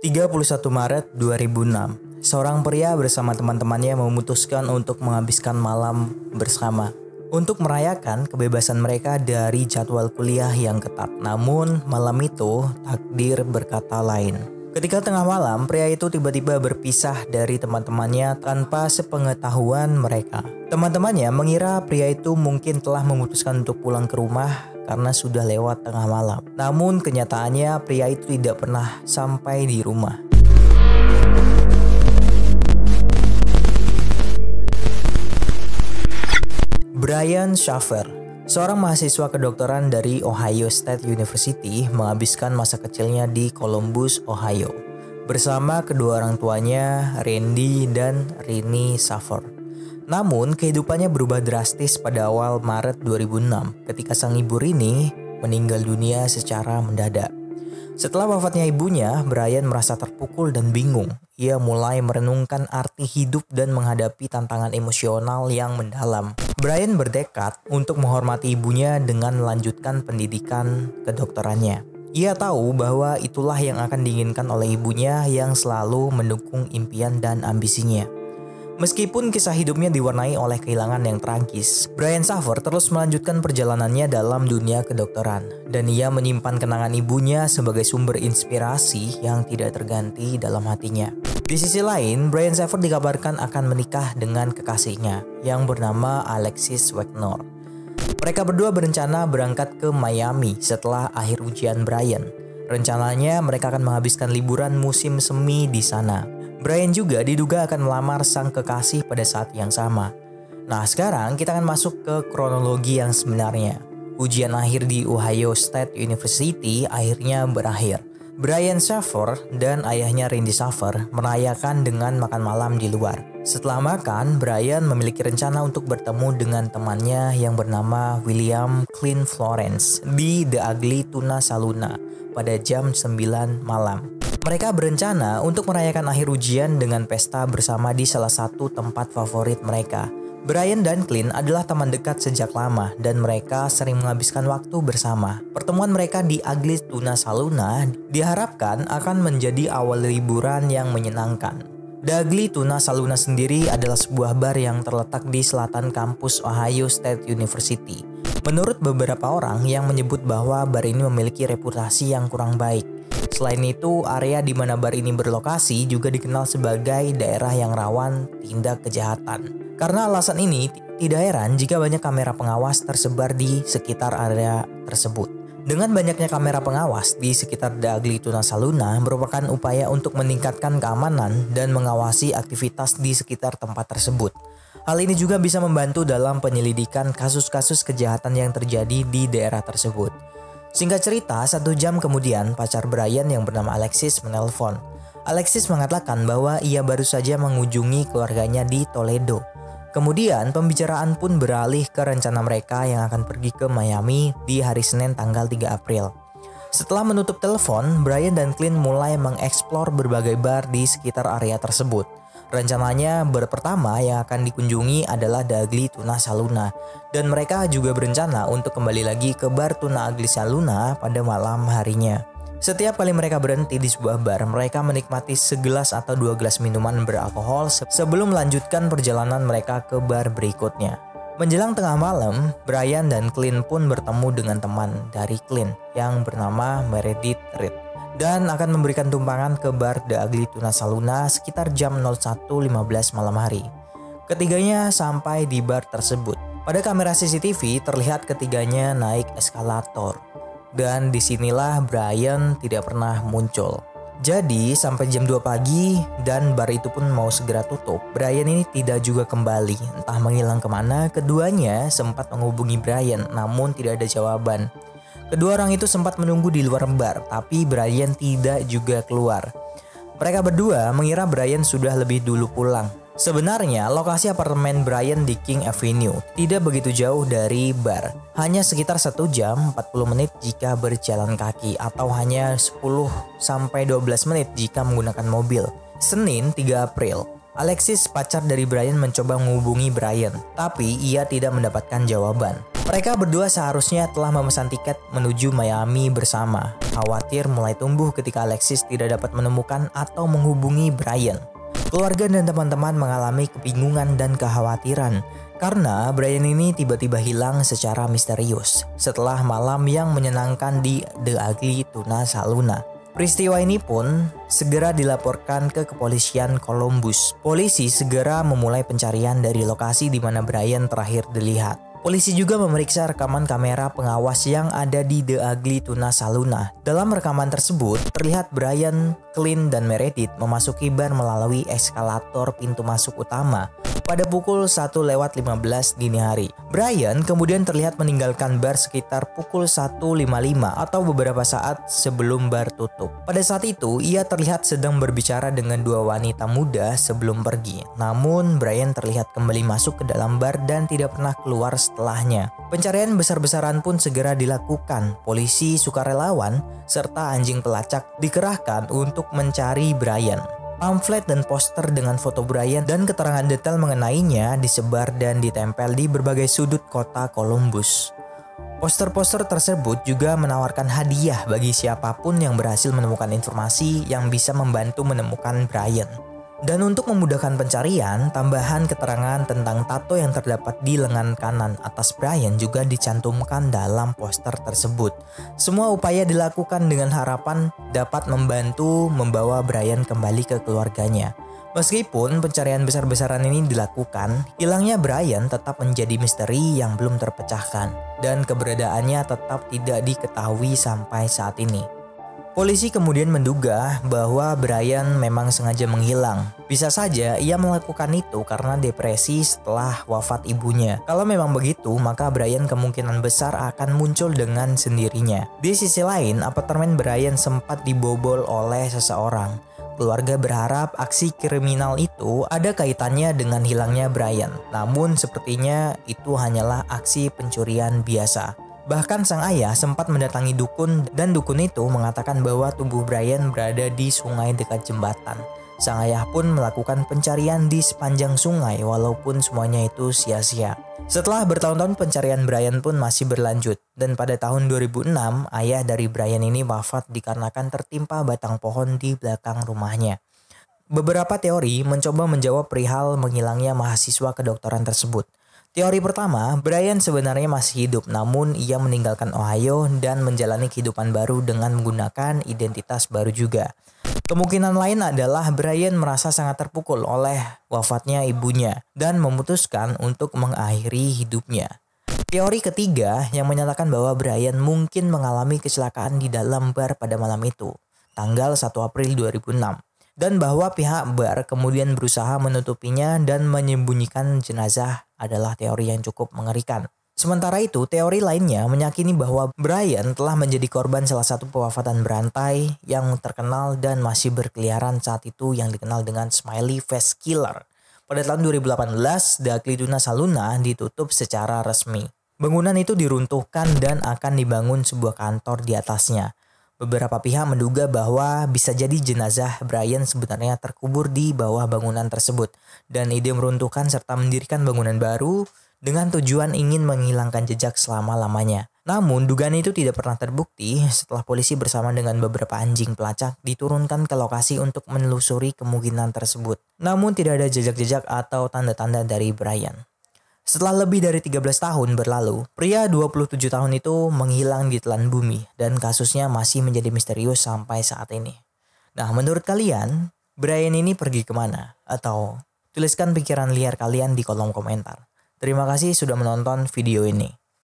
31 Maret 2006, seorang pria bersama teman-temannya memutuskan untuk menghabiskan malam bersama untuk merayakan kebebasan mereka dari jadwal kuliah yang ketat. Namun malam itu takdir berkata lain. Ketika tengah malam, pria itu tiba-tiba berpisah dari teman-temannya tanpa sepengetahuan mereka. Teman-temannya mengira pria itu mungkin telah memutuskan untuk pulang ke rumah karena sudah lewat tengah malam. Namun kenyataannya pria itu tidak pernah sampai di rumah. Brian Shaffer, seorang mahasiswa kedokteran dari Ohio State University, menghabiskan masa kecilnya di Columbus, Ohio, bersama kedua orang tuanya, Randy dan Rini Shaffer. Namun, kehidupannya berubah drastis pada awal Maret 2006 ketika sang ibu Rini meninggal dunia secara mendadak. Setelah wafatnya ibunya, Brian merasa terpukul dan bingung. Ia mulai merenungkan arti hidup dan menghadapi tantangan emosional yang mendalam. Brian bertekad untuk menghormati ibunya dengan melanjutkan pendidikan kedokterannya. Ia tahu bahwa itulah yang akan diinginkan oleh ibunya yang selalu mendukung impian dan ambisinya. Meskipun kisah hidupnya diwarnai oleh kehilangan yang tragis, Brian Shaffer terus melanjutkan perjalanannya dalam dunia kedokteran. Dan ia menyimpan kenangan ibunya sebagai sumber inspirasi yang tidak terganti dalam hatinya. Di sisi lain, Brian Shaffer dikabarkan akan menikah dengan kekasihnya yang bernama Alexis Wagner. Mereka berdua berencana berangkat ke Miami setelah akhir ujian Brian. Rencananya mereka akan menghabiskan liburan musim semi di sana. Brian juga diduga akan melamar sang kekasih pada saat yang sama. Nah, sekarang kita akan masuk ke kronologi yang sebenarnya. Ujian akhir di Ohio State University akhirnya berakhir. Brian Shaffer dan ayahnya Randy Shaffer merayakan dengan makan malam di luar. Setelah makan, Brian memiliki rencana untuk bertemu dengan temannya yang bernama William Clint Florence di The Ugly Tuna Saloon pada jam 9 malam. Mereka berencana untuk merayakan akhir ujian dengan pesta bersama di salah satu tempat favorit mereka. Brian dan Clint adalah teman dekat sejak lama dan mereka sering menghabiskan waktu bersama. Pertemuan mereka di Ugly Tuna Saloon diharapkan akan menjadi awal liburan yang menyenangkan. The Ugly Tuna Saloon sendiri adalah sebuah bar yang terletak di selatan kampus Ohio State University. Menurut beberapa orang yang menyebut bahwa bar ini memiliki reputasi yang kurang baik. Selain itu, area di mana bar ini berlokasi juga dikenal sebagai daerah yang rawan tindak kejahatan. Karena alasan ini, tidak heran jika banyak kamera pengawas tersebar di sekitar area tersebut. Dengan banyaknya kamera pengawas di sekitar The Ugly Tuna Saloon merupakan upaya untuk meningkatkan keamanan dan mengawasi aktivitas di sekitar tempat tersebut. Hal ini juga bisa membantu dalam penyelidikan kasus-kasus kejahatan yang terjadi di daerah tersebut. Singkat cerita, 1 jam kemudian pacar Brian yang bernama Alexis menelpon. Alexis mengatakan bahwa ia baru saja mengunjungi keluarganya di Toledo. Kemudian pembicaraan pun beralih ke rencana mereka yang akan pergi ke Miami di hari Senin tanggal 3 April. Setelah menutup telepon, Brian dan Clint mulai mengeksplor berbagai bar di sekitar area tersebut. Rencananya bar pertama yang akan dikunjungi adalah The Ugly Tuna Saloon dan mereka juga berencana untuk kembali lagi ke bar Tuna Ugly Saloon pada malam harinya. Setiap kali mereka berhenti di sebuah bar, mereka menikmati segelas atau 2 gelas minuman beralkohol sebelum melanjutkan perjalanan mereka ke bar berikutnya. Menjelang tengah malam, Brian dan Clint pun bertemu dengan teman dari Clint yang bernama Meredith Reed dan akan memberikan tumpangan ke bar The Ugly Tuna Saloon sekitar jam 01.15 malam hari. Ketiganya sampai di bar tersebut. Pada kamera CCTV terlihat ketiganya naik eskalator. Dan disinilah Brian tidak pernah muncul. Jadi sampai jam 2 pagi dan bar itu pun mau segera tutup, Brian ini tidak juga kembali. Entah menghilang kemana, keduanya sempat menghubungi Brian namun tidak ada jawaban. Kedua orang itu sempat menunggu di luar bar, tapi Brian tidak juga keluar. Mereka berdua mengira Brian sudah lebih dulu pulang. Sebenarnya lokasi apartemen Brian di King Avenue tidak begitu jauh dari bar. Hanya sekitar 1 jam 40 menit jika berjalan kaki atau hanya 10-12 menit jika menggunakan mobil. Senin 3 April, Alexis, pacar dari Brian, mencoba menghubungi Brian, tapi ia tidak mendapatkan jawaban. Mereka berdua seharusnya telah memesan tiket menuju Miami bersama. Khawatir mulai tumbuh ketika Alexis tidak dapat menemukan atau menghubungi Brian. Keluarga dan teman-teman mengalami kebingungan dan kekhawatiran karena Brian ini tiba-tiba hilang secara misterius setelah malam yang menyenangkan di The Ugly Tuna Saloon. Peristiwa ini pun segera dilaporkan ke kepolisian Columbus. Polisi segera memulai pencarian dari lokasi di mana Brian terakhir dilihat. Polisi juga memeriksa rekaman kamera pengawas yang ada di The Ugly Tuna Saloon. Dalam rekaman tersebut, terlihat Brian, Clint, dan Meredith memasuki bar melalui eskalator pintu masuk utama pada pukul 1:15 dini hari. Brian kemudian terlihat meninggalkan bar sekitar pukul 1:55 atau beberapa saat sebelum bar tutup. Pada saat itu, ia terlihat sedang berbicara dengan dua wanita muda sebelum pergi. Namun, Brian terlihat kembali masuk ke dalam bar dan tidak pernah keluar setelahnya. Pencarian besar-besaran pun segera dilakukan. Polisi, sukarelawan, serta anjing pelacak dikerahkan untuk mencari Brian. Pamflet dan poster dengan foto Brian dan keterangan detail mengenainya disebar dan ditempel di berbagai sudut kota Columbus. Poster-poster tersebut juga menawarkan hadiah bagi siapapun yang berhasil menemukan informasi yang bisa membantu menemukan Brian. Dan untuk memudahkan pencarian, tambahan keterangan tentang tato yang terdapat di lengan kanan atas Brian juga dicantumkan dalam poster tersebut. Semua upaya dilakukan dengan harapan dapat membantu membawa Brian kembali ke keluarganya. Meskipun pencarian besar-besaran ini dilakukan, hilangnya Brian tetap menjadi misteri yang belum terpecahkan dan keberadaannya tetap tidak diketahui sampai saat ini. Polisi kemudian menduga bahwa Brian memang sengaja menghilang. Bisa saja ia melakukan itu karena depresi setelah wafat ibunya. Kalau memang begitu, maka Brian kemungkinan besar akan muncul dengan sendirinya. Di sisi lain, apartemen Brian sempat dibobol oleh seseorang. Keluarga berharap aksi kriminal itu ada kaitannya dengan hilangnya Brian. Namun sepertinya itu hanyalah aksi pencurian biasa. Bahkan sang ayah sempat mendatangi dukun dan dukun itu mengatakan bahwa tubuh Brian berada di sungai dekat jembatan. Sang ayah pun melakukan pencarian di sepanjang sungai walaupun semuanya itu sia-sia. Setelah bertahun-tahun pencarian Brian pun masih berlanjut dan pada tahun 2006 ayah dari Brian ini wafat dikarenakan tertimpa batang pohon di belakang rumahnya. Beberapa teori mencoba menjawab perihal menghilangnya mahasiswa kedokteran tersebut. Teori pertama, Brian sebenarnya masih hidup namun ia meninggalkan Ohio dan menjalani kehidupan baru dengan menggunakan identitas baru juga. Kemungkinan lain adalah Brian merasa sangat terpukul oleh wafatnya ibunya dan memutuskan untuk mengakhiri hidupnya. Teori ketiga yang menyatakan bahwa Brian mungkin mengalami kecelakaan di dalam bar pada malam itu, tanggal 1 April 2006. Dan bahwa pihak bar kemudian berusaha menutupinya dan menyembunyikan jenazah adalah teori yang cukup mengerikan. Sementara itu, teori lainnya meyakini bahwa Brian telah menjadi korban salah satu pewafatan berantai yang terkenal dan masih berkeliaran saat itu yang dikenal dengan Smiley Face Killer. Pada tahun 2018, The Ugly Tuna Saloon ditutup secara resmi. Bangunan itu diruntuhkan dan akan dibangun sebuah kantor di atasnya. Beberapa pihak menduga bahwa bisa jadi jenazah Brian sebenarnya terkubur di bawah bangunan tersebut dan ide meruntuhkan serta mendirikan bangunan baru dengan tujuan ingin menghilangkan jejak selama-lamanya. Namun dugaan itu tidak pernah terbukti setelah polisi bersama dengan beberapa anjing pelacak diturunkan ke lokasi untuk menelusuri kemungkinan tersebut. Namun tidak ada jejak-jejak atau tanda-tanda dari Brian. Setelah lebih dari 13 tahun berlalu, pria 27 tahun itu menghilang di telan bumi dan kasusnya masih menjadi misterius sampai saat ini. Nah, menurut kalian, Brian ini pergi kemana? Atau tuliskan pikiran liar kalian di kolom komentar. Terima kasih sudah menonton video ini.